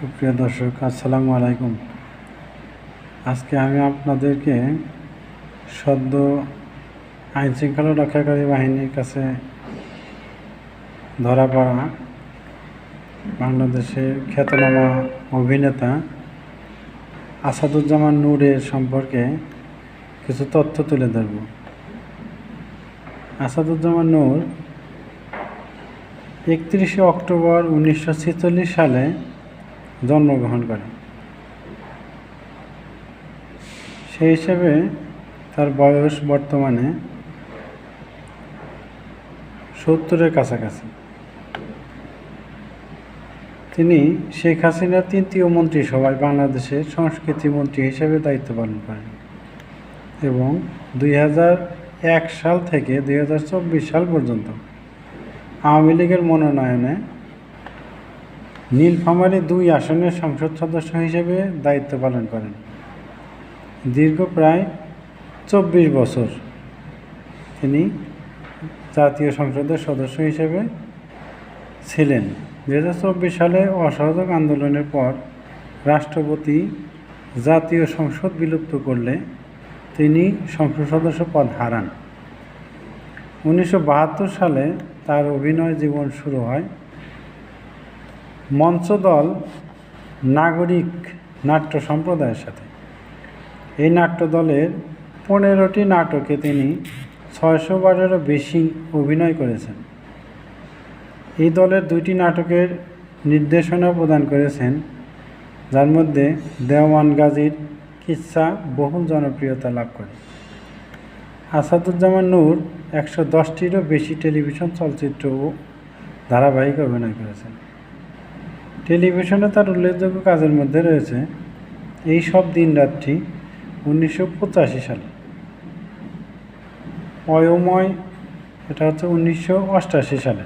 সুপ্রিয় দর্শক, আসসালামু আলাইকুম। আজকে আমি আপনাদেরকে সদ্য আইনশৃঙ্খলা রক্ষাকারী বাহিনীর কাছে ধরা পড়া বাংলাদেশের খ্যাতনামা অভিনেতা আসাদুজ্জামান নূরের সম্পর্কে কিছু তথ্য তুলে ধরব। আসাদুজ্জামান নূর 31শে অক্টোবর 1946 সালে জন্মগ্রহণ করেন। সেই হিসেবে তার বয়স বর্তমানে 70-এর কাছাকাছি। তিনি শেখ হাসিনার 3য় মন্ত্রিসভায় বাংলাদেশের সংস্কৃতি মন্ত্রী হিসেবে দায়িত্ব পালন করেন এবং 2001 সাল থেকে 2024 সাল পর্যন্ত আওয়ামী লীগের মনোনয়নে নীলফামারী 2 আসনের সংসদ সদস্য হিসেবে দায়িত্ব পালন করেন। দীর্ঘ প্রায় 24 বছর তিনি জাতীয় সংসদের সদস্য হিসেবে ছিলেন। 2024 সালে অসহযোগ আন্দোলনের পর রাষ্ট্রপতি জাতীয় সংসদ বিলুপ্ত করলে তিনি সংসদ সদস্য পদ হারান। 1972 সালে তার অভিনয় জীবন শুরু হয়। মঞ্চদল নাগরিক নাট্য সম্প্রদায়ের সাথে। এই নাট্যদলের 15টি নাটকে তিনি 600বারেরও বেশি অভিনয় করেছেন। এই দলের 2টি নাটকের নির্দেশনা প্রদান করেছেন, যার মধ্যে দেওয়ান গাজীর কিচ্ছা বহুল জনপ্রিয়তা লাভ করে। আসাদুজ্জামান নূর 110টিরও বেশি টেলিভিশন চলচ্চিত্র ও ধারাবাহিকে অভিনয় করেছেন। টেলিভিশনে তার উল্লেখযোগ্য কাজের মধ্যে রয়েছে এই সব দিনরাত্রি 1985 সালে, অয়ময় এটা হচ্ছে 1988 সালে,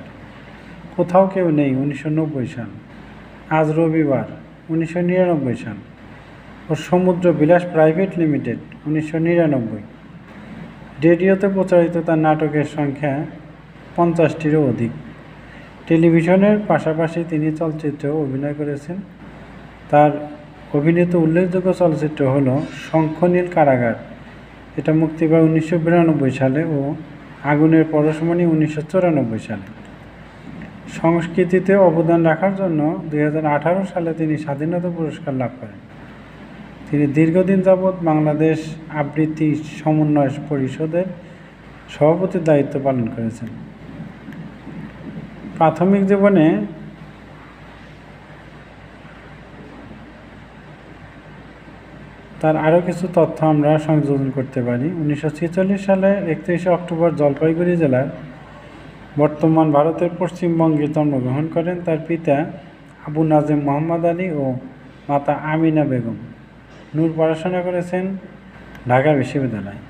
কোথাও কেউ নেই 1990 সাল, আজ রবিবার 1999 সাল ও সমুদ্র বিলাস প্রাইভেট লিমিটেড 1999। রেডিওতে প্রচারিত তার নাটকের সংখ্যা 50টিরও অধিক। টেলিভিশনের পাশাপাশি তিনি চলচ্চিত্রেও অভিনয় করেছেন। তার অভিনীত উল্লেখযোগ্য চলচ্চিত্র হল শঙ্খনীল কারাগার, এটা মুক্তি পায় 1992 সালে, ও আগুনের পরশমণি 1994 সালে। সংস্কৃতিতে অবদান রাখার জন্য 2018 সালে তিনি স্বাধীনতা পুরস্কার লাভ করেন। তিনি দীর্ঘদিন যাবৎ বাংলাদেশ আবৃত্তি সমন্বয় পরিষদের সভাপতির দায়িত্ব পালন করেছেন। প্রাথমিক জীবনে তার আরও কিছু তথ্য আমরা সংযোজন করতে পারি। 1946 সালে 31শে অক্টোবর জলপাইগুড়ি জেলার বর্তমান ভারতের পশ্চিমবঙ্গে জন্মগ্রহণ করেন। তার পিতা আবু নাজেম মোহাম্মদ আলী ও মাতা আমিনা বেগম। নূর পড়াশোনা করেছেন ঢাকা বিশ্ববিদ্যালয়ে।